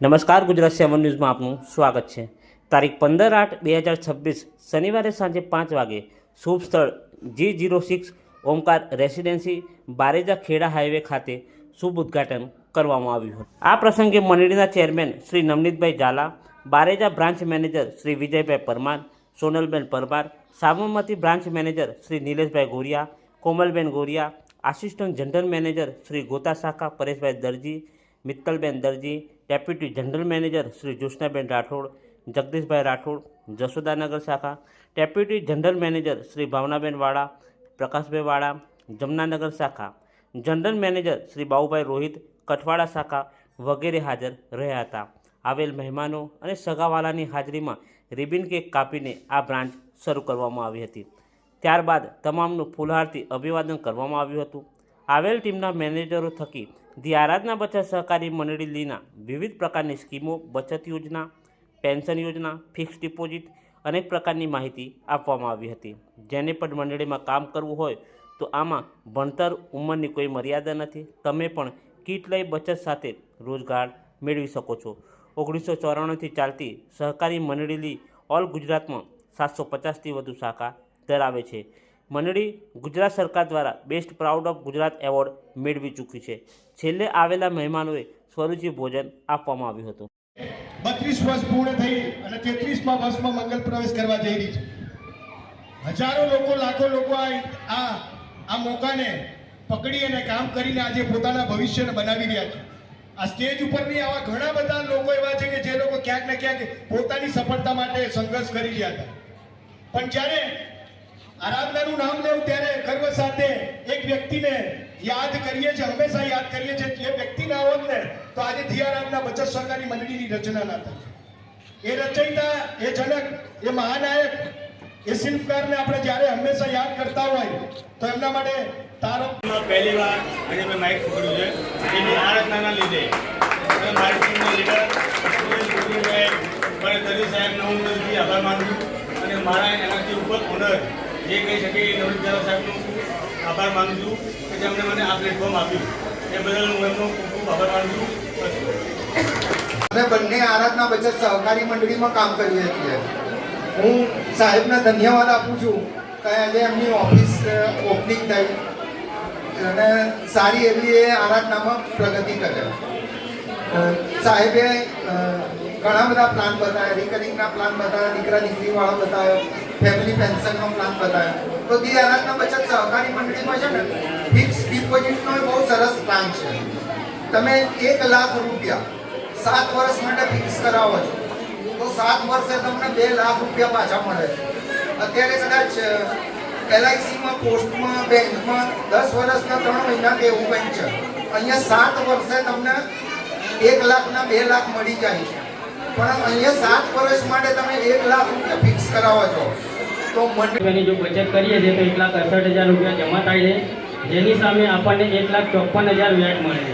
નમસ્કાર, ગુજરાત 7 ન્યૂઝમાં આપનું સ્વાગત છે। તારીખ 15/8/2026 શનિવારે સાંજે 5 વાગે શુભ સ્થળ G06 Omkar residency Bareja Kheda highway ખાતે શુભ ઉદ્ઘાટન કરવામાં આવ્યું હતું। આ પ્રસંગે મંડળીના chairman Shri Navnitbhai Zala, Bareja branch manager Shri Vijaybhai Parmar, Sonalben Parmar, Sabarmati branch manager Shri Nileshbhai Goriya, Komalben Goriya, assistant general manager Shri Gota શાખા Pareshbhai Darji, Mittalben Darji, deputy general manager Shri Jyotsnaben Rathod, Jagdishbhai Rathod, Jashodanagar શાખા, deputy general manager Shri Bhavnaben Vala, Prakashbhai Vala, Jamnanagar શાખા, જનરલ મેનેજર શ્રી બાબુભાઈ રોહિત, કઠવાડા શાખા વગેરે હાજર રહ્યા હતા। આવેલ મહેમાનો અને સગાવાલાની હાજરીમાં રિબિન કેક કાપીને આ બ્રાન્ચ શરૂ કરવામાં આવી હતી। ત્યારબાદ તમામનું ફૂલહારથી અભિવાદન કરવામાં આવ્યું હતું। આવેલ ટીમના મેનેજરો થકી ધી આરાધના બચત સહકારી મંડળી લીના વિવિધ પ્રકારની સ્કીમો, બચત યોજના, પેન્શન યોજના, ફિક્સ ડિપોઝિટ અનેક પ્રકારની માહિતી આપવામાં આવી હતી। જેને પણ મંડળીમાં કામ કરવું હોય તો આમાં ભણતર, ઉંમરની કોઈ મર્યાદા નથી। તમે પણ કીટ લઈ બચત સાથે રોજગાર મેળવી શકો છો। 1994થી ચાલતી સહકારી મંડળી ઓલ ગુજરાતમાં 750થી વધુ શાખા ધરાવે છે। મંડળી ગુજરાત સરકાર દ્વારા best proud of Gujarat award મેળવી ચૂકી છે। છેલ્લે આવેલા મહેમાનોએ સ્વરૂચિ ભોજન આપવામાં આવ્યું હતું। 32 વર્ષ પૂર્ણ થઈ અને 33મા વર્ષમાં મંગલ પ્રવેશ કરવા જઈ રહી છે। હજારો લોકો, લાખો લોકો આ મોકાને પકડી અને કામ કરીને આજે પોતાના ભવિષ્યને બનાવી રહ્યા છે। આ સ્ટેજ ઉપરની આવા ઘણા બધા લોકો એવા છે કે જે લોકો ક્યાંક ને ક્યાંક પોતાની સફળતા માટે સંઘર્ષ કરી રહ્યા હતા, પણ જ્યારે આરાધનાનું નામ લેવું ત્યારે ગર્વ સાથે એક વ્યક્તિને યાદ કરીએ છીએ, હંમેશા યાદ કરીએ છીએ। જે વ્યક્તિ ના હોત ને તો આજે ધી આરાધના બચત સહકારી મંડળીની રચના ના થાય। એ રચયિતા, એ જનક, એ મહાનાયક, એ શિલ્પકારને આપણે જ્યારે હંમેશા યાદ કરતા હોય તો એમના માટે તારો પહેલી વાર આજે મેં માઇક પકડ્યું છે એની આરાધનાના લીધે મારી ટીમના લીડર મને દરી સાહેબનો હું દિલથી આભાર માનું છું અને મારા એનાથી ઉપર ઓનર જે કહી શકે એ નવનીત ઝાલા સાહેબનો આભાર માનું છું કે જેમણે મને આ પ્લેટફોર્મ આપ્યું એ બદલ હું એમનો ખૂબ ખૂબ આભાર માનું છું। અમે બંને આરાધના બચત સહકારી મંડળીમાં કામ કરીએ છીએ। હું સાહેબને ધન્યવાદ આપું છું કે આજે એમની ઓફિસ ઓપનિંગ થઈ અને સારી એવી એ આરાધનામાં પ્રગતિ કરે। સાહેબે ઘણા બધા પ્લાન બતાવ્યા, રિકરિંગના પ્લાન બતાવ્યા, દીકરા દીકરીવાળા બતાવ્યો, ફેમિલી પેન્શનનો પ્લાન બતાવ્યો। તો ધી આરાધના બચત સહકારી મંડળીમાં છે ને ફિક્સ ડિપોઝિટનો બહુ સરસ પ્લાન છે। તમે 1 લાખ રૂપિયા 7 વર્ષ માટે ફિક્સ કરાવો છો તો 7 વર્ષે તમને 2 લાખ રૂપિયા પાછા મળે છે। અત્યારે કદાચ LICમાં, પોસ્ટમાં, બેંકમાં 10 વર્ષના 3 મહિના કે એવું કંઈક છે। અહીંયા 7 વર્ષે તમને 1 લાખના 2 લાખ મળી જાય છે, પણ અહીંયા 7 વર્ષ માટે તમે 1 લાખ રૂપિયા ફિક્સ કરાવો છો તો મંડળીની જો બચત કરીએ છીએ તો 1,68,000 રૂપિયા જમા થાય છે, જેની સામે આપણને 1,54,000 વ્યાજ મળે છે।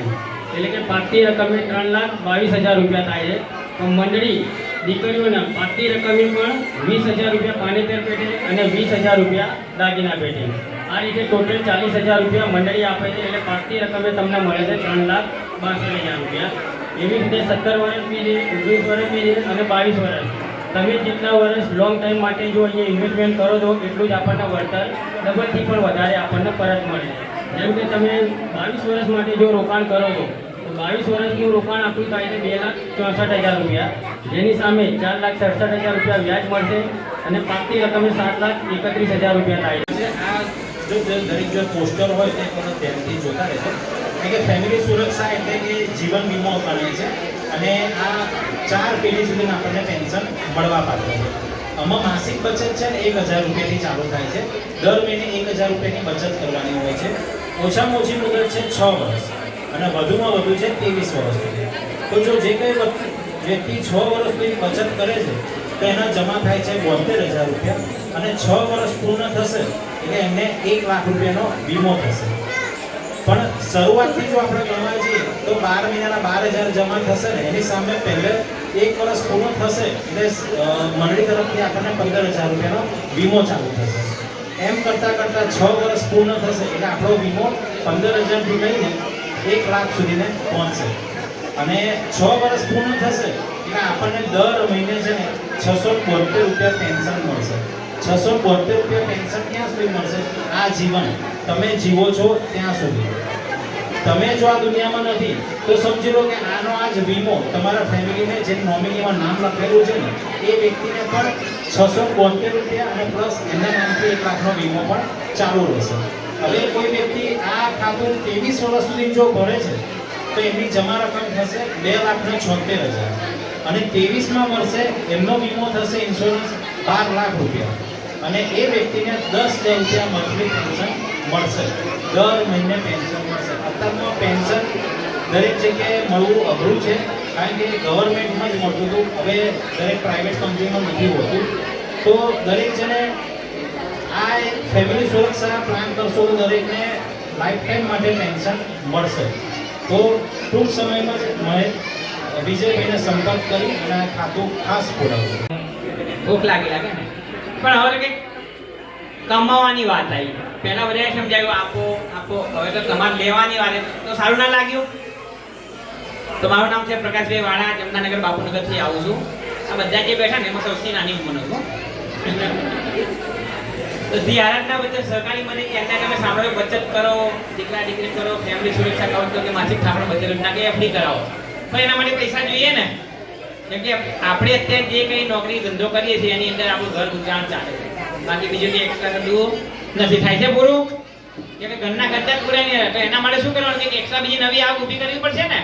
એટલે કે પાકતી રકમે 3,22,000 રૂપિયા થાય છે। તો મંડળી દીકરીઓના પાકતી રકમે પણ 20,000 રૂપિયા પાનેતર પેટે અને 20,000 રૂપિયા દાગીના પેટે, આ રીતે ટોટલ 40,000 રૂપિયા મંડળી આપે છે। એટલે પાકતી રકમે તમને મળે છે 3,62,000 રૂપિયા। એવી રીતે 17 વર્ષ બી છે, 19 વર્ષ બી છે અને 22 વર્ષ। તમે જેટલા વર્ષ લોંગ ટાઈમ માટે જો અહીંયા ઇન્વેસ્ટમેન્ટ કરો છો એટલું જ આપણને વળતર ડબલથી પણ વધારે આપણને પરત મળે છે। જેમ કે તમે 22 વર્ષ માટે જો રોકાણ કરો છો તો 22 વર્ષનું રોકાણ આપણું થાય છે 2,64,000 રૂપિયા, જેની સામે 4,67,000 રૂપિયા વ્યાજ મળશે અને પાકતી રકમે 7,31,000 રૂપિયા થાય છે। આ જો દરેક જે પોસ્ટર હોય તે પણ ધ્યાનથી જોતા રહેશે કે ફેમિલી સુરક્ષા એટલે કે જીવન વીમો કરે છે અને આ 4 પેઢી સુધીના આપણને પેન્શન મળવા પાત્ર છે। આમાં માસિક બચત છે ને 1,000 રૂપિયાથી ચાલુ થાય છે। દર મહિને 1,000 રૂપિયાની બચત કરવાની હોય છે। ઓછામાં ઓછી મુદત છે 6 વર્ષ અને વધુમાં વધુ છે 23 વર્ષ સુધી। તો જો જે કંઈ વ્યક્તિ 6 વર્ષ સુધી બચત કરે છે તો એના જમા થાય છે 72,000 રૂપિયા અને 6 વર્ષ પૂર્ણ થશે એટલે એમને 1 લાખ રૂપિયાનો વીમો થશે। પણ શરૂઆતથી જો આપણે ગણવા જઈએ તો 12 મહિનાના 12,000 જમા થશે ને એની સામે પહેલે 1 વર્ષ પૂર્ણ થશે એટલે મંડળી તરફથી આપણને 15,000 રૂપિયાનો વીમો ચાલુ થશે। એમ કરતાં 6 વર્ષ પૂર્ણ થશે એટલે આપણો વીમો 15,000થી લઈને 1 લાખ સુધીને પહોંચશે। અને 6 વર્ષ પૂર્ણ થશે એટલે આપણને દર મહિને છે ને 672 રૂપિયા પેન્શન મળશે. 672 રૂપિયા પેન્શન ક્યાં સુધી મળશે? આ જીવન તમે જીવો છો ત્યાં સુધી. તમે જો આ દુનિયામાં નથી તો સમજી લો કે આનો આ જ વીમો તમારા ફેમિલીને જે નોમિનીમાં નામ લખેલું છે ને એ વ્યક્તિને પણ 672 રૂપિયા અને પ્લસ એના નામથી 1 લાખનો વીમો પણ ચાલુ રહેશે. હવે કોઈ વ્યક્તિ આ ખાતું 23 વર્ષ સુધી જો ભરે છે તો એમની જમા રકમ થશે 2,76,000 અને 23માં વર્ષે એમનો વીમો થશે ઇન્સ્યોરન્સ 12 લાખ રૂપિયા અને એ વ્યક્તિને 10,000 રૂપિયા મંથલી પેન્શન મળશે. દર મહિને પેન્શન મળશે. અત્યારમાં પેન્શન દરેક જગ્યાએ મળવું અઘરું છે કારણ કે ગવર્મેન્ટમાં જ મળતું હતું, હવે દરેક પ્રાઇવેટ કંપનીમાં નથી હોતું. તો દરેક જણે આ એક ફેમિલી સુરક્ષા પ્લાન કરશો તો દરેકને લાઈફ ટાઈમ માટે પેન્શન મળશે. તો ટૂંક સમયમાં જ વિજયભાઈને સંપર્ક કરી અને આ ખાતું ખાસ ખોલાવવું. ભૂખ લાગે ને પણ હવે કે કમાવાની વાત આવી. પહેલા બધાએ સમજાવ્યું આપો આપો, હવે તો તમારે લેવાની વાત તો સારું ના લાગ્યું. તો મારું નામ છે પ્રકાશભાઈ વાળા, જમનાનગર બાપુનગરથી આવું છું. આ બધા જે બેઠા ને એમાં સૌથી નાની ઉંમરનો છું. તો આરાધના બચત સહકારી મને કે અત્યારે તમે સાંભળો બચત કરો, દીકરા દીકરી કરો, ફેમિલી સુરક્ષા કરો કે માસિક થાપણ બચત યોજના કે એફડી કરાવો. પણ એના માટે પૈસા જોઈએ ને, કેમ કે આપણે અત્યારે જે કંઈ નોકરી ધંધો કરીએ છીએ એની અંદર આપણું ઘર ગુજરાન ચાલે છે. બાકી બીજું કે એક્સ્ટ્રા કરવું નથી. થાય છે પૂરું કે ઘરના ખર્ચા પૂરા નહીં. તો એના માટે શું કરવાનું કે એક્સ્ટ્રા બીજી નવી આવક ઊભી કરવી પડશે ને.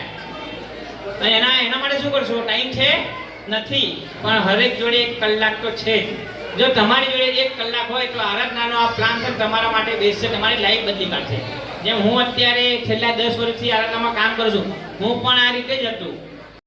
અને એના માટે શું કરશો? ટાઈમ છે નથી, પણ હરેક જોડે 1 કલાક તો છે જ. જો તમારી જોડે 1 કલાક હોય તો આરાધનાનો આ પ્લાન છે તમારા માટે બેસ્ટ છે, તમારી લાઈફ બદલી કાઢશે. જેમ હું અત્યારે છેલ્લા 10 વર્ષથી આરાધનામાં કામ કરું છું, હું પણ આ રીતે જ હતું.